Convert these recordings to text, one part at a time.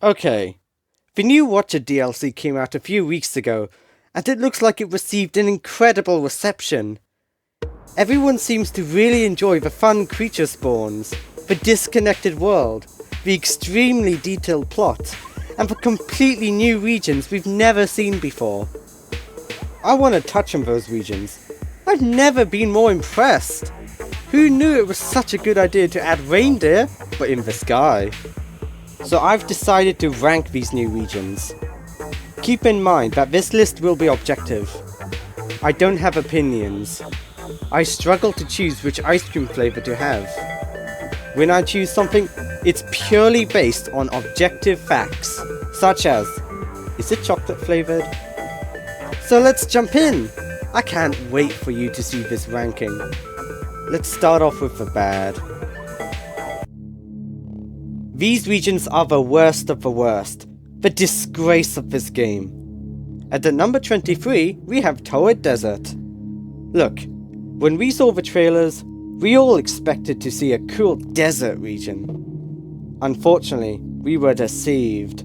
Okay, the new Watcher DLC came out a few weeks ago, and it looks like it received an incredible reception. Everyone seems to really enjoy the fun creature spawns, the disconnected world, the extremely detailed plot, and the completely new regions we've never seen before. I want to touch on those regions. I've never been more impressed. Who knew it was such a good idea to add reindeer, but in the sky? So I've decided to rank these new regions. Keep in mind that this list will be objective. I don't have opinions. I struggle to choose which ice cream flavour to have. When I choose something, it's purely based on objective facts, such as, is it chocolate flavoured? So let's jump in! I can't wait for you to see this ranking. Let's start off with the bad. These regions are the worst of the worst, the disgrace of this game. At the number 23, we have Torrid Desert. Look, when we saw the trailers, we all expected to see a cool desert region. Unfortunately, we were deceived.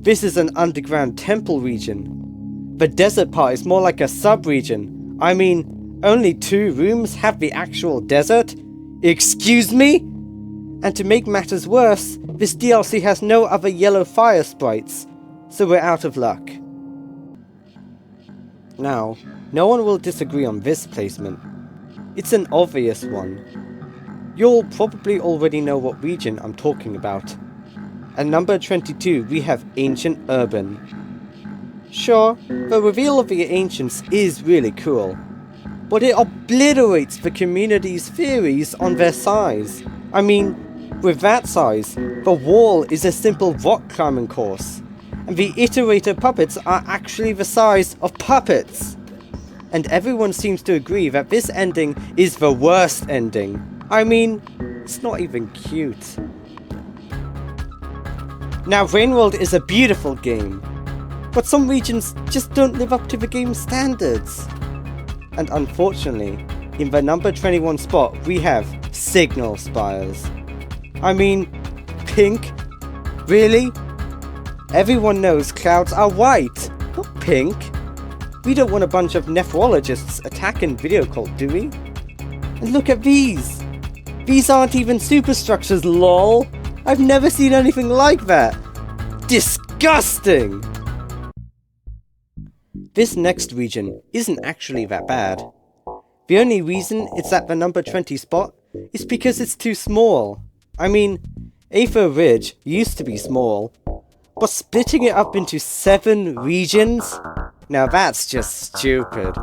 This is an underground temple region. The desert part is more like a sub-region. I mean, only 2 rooms have the actual desert? Excuse me? And to make matters worse, this DLC has no other yellow fire sprites, so we're out of luck. Now, no one will disagree on this placement. It's an obvious one. You'll probably already know what region I'm talking about. At number 22, we have Ancient Urban. Sure, the reveal of the Ancients is really cool, but it obliterates the community's theories on their size. I mean, with that size, the wall is a simple rock climbing course, and the iterator puppets are actually the size of puppets. And everyone seems to agree that this ending is the worst ending. I mean, it's not even cute. Now, Rainworld is a beautiful game, but some regions just don't live up to the game's standards. And unfortunately, in the number 21 spot, we have Signal Spires. I mean, pink? Really? Everyone knows clouds are white, not pink. We don't want a bunch of nephrologists attacking Video Cult, do we? And look at these! These aren't even superstructures, lol! I've never seen anything like that! Disgusting! This next region isn't actually that bad. The only reason it's at the number 20 spot is because it's too small. I mean, Aether Ridge used to be small, but splitting it up into 7 regions? Now that's just stupid.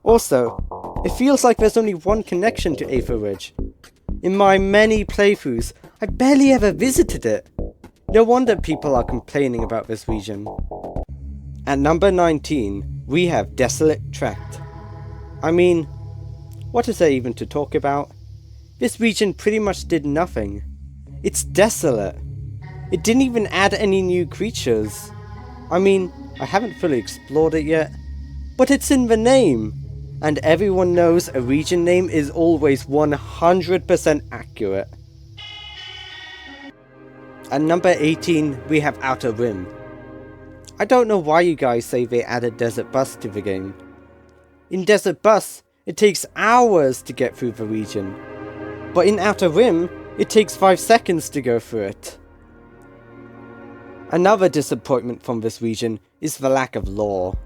Also, it feels like there's only one connection to Aether Ridge. In my many playthroughs, I barely ever visited it. No wonder people are complaining about this region. At number 19, we have Desolate Tract. I mean, what is there even to talk about? This region pretty much did nothing. It's desolate. It didn't even add any new creatures. I mean, I haven't fully explored it yet, but it's in the name. And everyone knows a region name is always 100% accurate. At number 18, we have Outer Rim. I don't know why you guys say they added Desert Bus to the game. In Desert Bus, it takes hours to get through the region. But in Outer Rim, it takes 5 seconds to go through it. Another disappointment from this region is the lack of lore.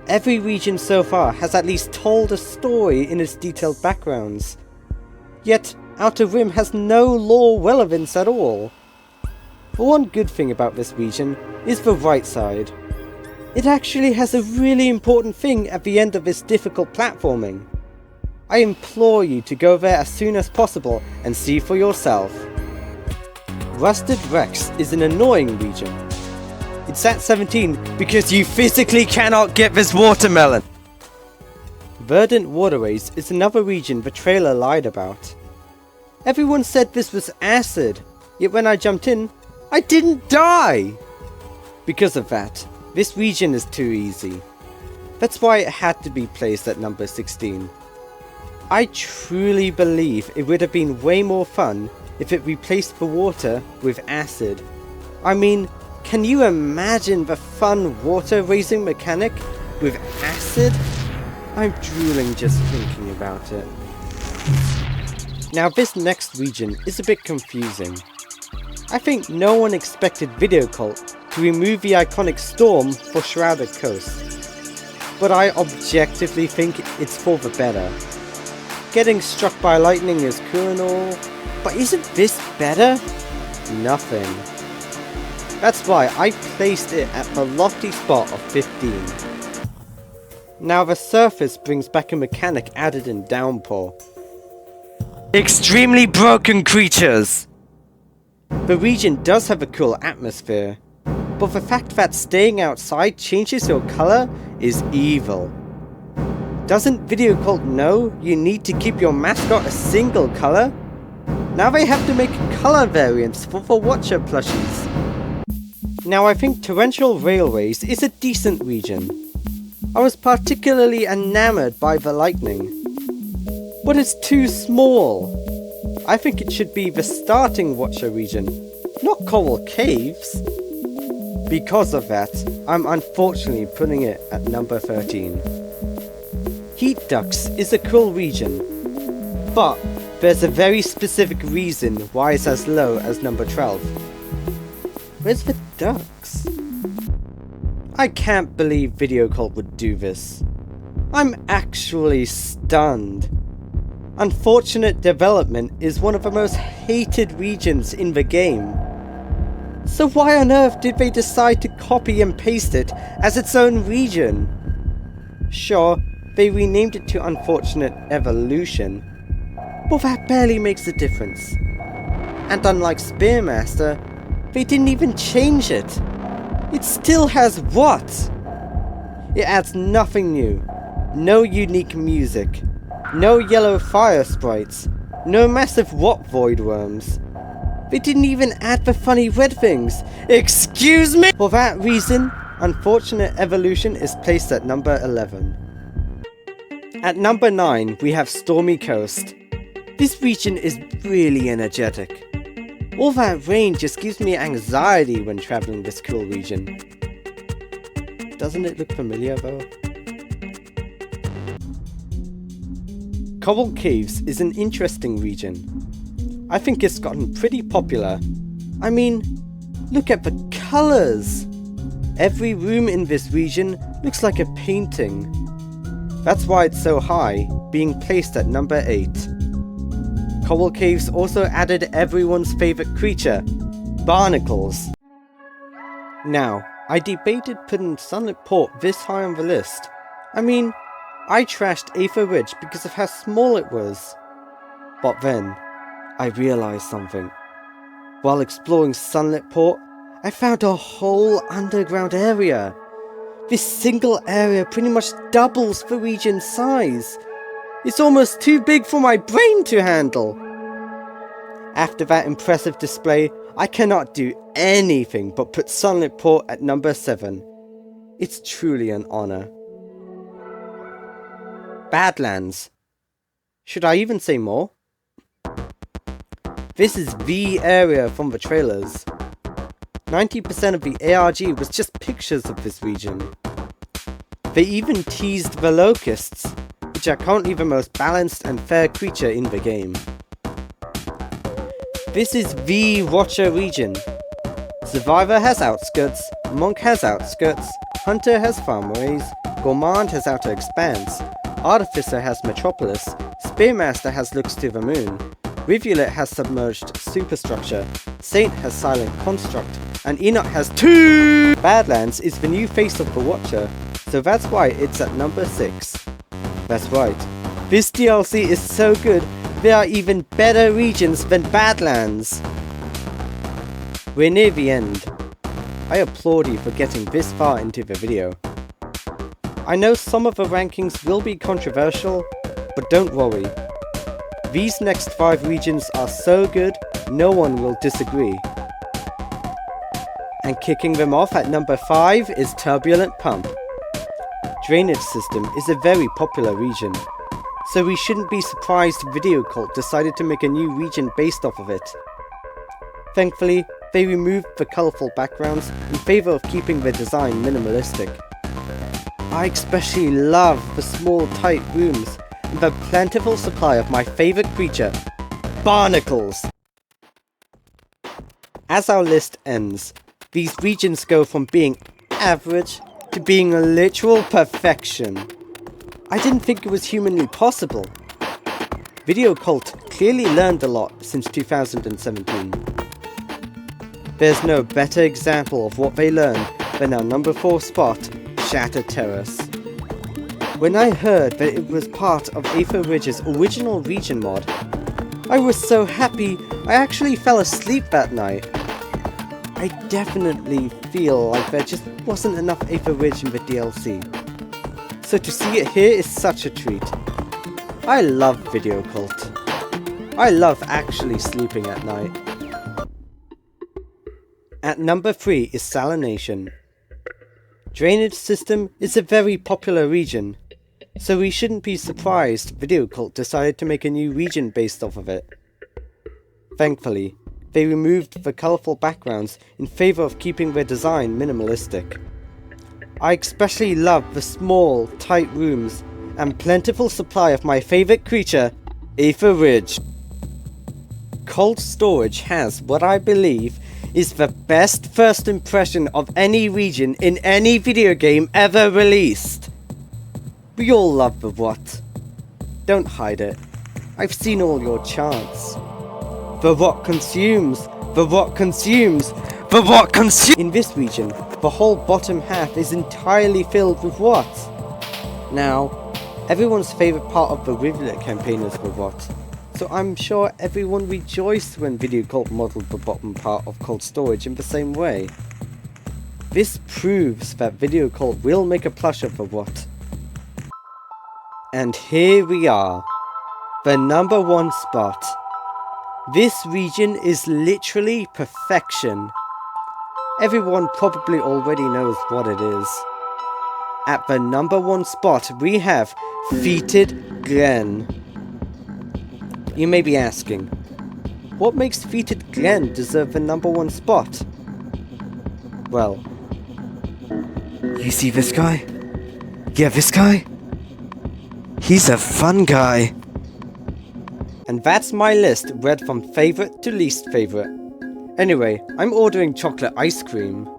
Every region so far has at least told a story in its detailed backgrounds. Yet, Outer Rim has no lore relevance at all. The one good thing about this region is the right side. It actually has a really important thing at the end of this difficult platforming. I implore you to go there as soon as possible and see for yourself. Rusted Rex is an annoying region. It's at 17 because you physically cannot get this watermelon! Verdant Waterways is another region the trailer lied about. Everyone said this was acid, yet when I jumped in, I didn't die! Because of that, this region is too easy. That's why it had to be placed at number 16. I truly believe it would have been way more fun if it replaced the water with acid. I mean, can you imagine the fun water racing mechanic with acid? I'm drooling just thinking about it. Now this next region is a bit confusing. I think no one expected Videocult to remove the iconic storm for Shrouded Coast, but I objectively think it's for the better. Getting struck by lightning is cool and all, but isn't this better? Nothing. That's why I placed it at the lofty spot of 15. Now the surface brings back a mechanic added in Downpour. Extremely broken creatures! The region does have a cool atmosphere, but the fact that staying outside changes your color is evil. Doesn't Videocult know you need to keep your mascot a single color? Now they have to make color variants for the Watcher plushies. Now I think Torrential Railways is a decent region. I was particularly enamored by the lightning, but it's too small. I think it should be the starting Watcher region, not Coral Caves. Because of that, I'm unfortunately putting it at number 13. Heat Ducks is a cool region, but there's a very specific reason why it's as low as number 12. Where's the ducks? I can't believe Videocult would do this. I'm actually stunned. Unfortunate Development is one of the most hated regions in the game. So why on earth did they decide to copy and paste it as its own region? Sure, they renamed it to Unfortunate Evolution, but that barely makes a difference. And unlike Spearmaster, they didn't even change it. It still has what? It adds nothing new. No unique music. No yellow fire sprites. No massive what void worms. They didn't even add the funny red things. Excuse me? For that reason, Unfortunate Evolution is placed at number 11. At number 9, we have Stormy Coast. This region is really energetic. All that rain just gives me anxiety when traveling this cool region. Doesn't it look familiar though? Coral Caves is an interesting region. I think it's gotten pretty popular. I mean, look at the colours! Every room in this region looks like a painting. That's why it's so high, being placed at number 8. Coral Caves also added everyone's favourite creature, barnacles. Now, I debated putting Sunlit Port this high on the list. I mean, I trashed Aether Ridge because of how small it was. But then, I realised something. While exploring Sunlit Port, I found a whole underground area. This single area pretty much doubles the region's size. It's almost too big for my brain to handle. After that impressive display, I cannot do anything but put Sunlit Port at number 7. It's truly an honour. Badlands. Should I even say more? This is the area from the trailers. 90% of the ARG was just pictures of this region. They even teased the locusts, which are currently the most balanced and fair creature in the game. This is the Watcher region. Survivor has Outskirts, Monk has Outskirts, Hunter has Farmways, Gourmand has Outer Expanse, Artificer has Metropolis, Spearmaster has Looks to the Moon, Rivulet has Submerged Superstructure, Saint has Silent Construct, and Enoch has 2! Badlands is the new face of the Watcher, so that's why it's at number 6. That's right, this DLC is so good, there are even better regions than Badlands! We're near the end. I applaud you for getting this far into the video. I know some of the rankings will be controversial, but don't worry. These next 5 regions are so good, no one will disagree. And kicking them off at number 5 is Turbulent Pump. Drainage System is a very popular region, so we shouldn't be surprised Videocult decided to make a new region based off of it. Thankfully, they removed the colourful backgrounds in favour of keeping their design minimalistic. I especially love the small tight rooms and the plentiful supply of my favourite creature, barnacles! As our list ends, these regions go from being average to being a literal perfection. I didn't think it was humanly possible. Video Cult clearly learned a lot since 2017. There's no better example of what they learned than our number 4 spot, Shattered Terrace. When I heard that it was part of Aether Ridge's original region mod, I was so happy I actually fell asleep that night. I definitely feel like there just wasn't enough Aether Ridge in the DLC. So to see it here is such a treat. I love Video Cult. I love actually sleeping at night. At number 3 is Salination. Drainage system is a very popular region, so we shouldn't be surprised Video Cult decided to make a new region based off of it. Thankfully, they removed the colourful backgrounds in favour of keeping their design minimalistic. I especially love the small, tight rooms and plentiful supply of my favourite creature, Aether Ridge. Cold Storage has what I believe is the best first impression of any region in any video game ever released. We all love the what. Don't hide it. I've seen all your chants. The what consumes, the what consumes, the what consumes. In this region, the whole bottom half is entirely filled with what. Now, everyone's favourite part of the Rivulet campaign is the what. So I'm sure everyone rejoiced when Video Cult modelled the bottom part of Cold Storage in the same way. This proves that Video Cult will make a plush of the what. And here we are, the number 1 spot. This region is literally perfection. Everyone probably already knows what it is. At the number 1 spot we have Fetid Glen. You may be asking, what makes Fetid Glen deserve the number 1 spot? Well, you see this guy? Yeah, this guy? He's a fun guy. And that's my list read from favourite to least favourite. Anyway, I'm ordering chocolate ice cream.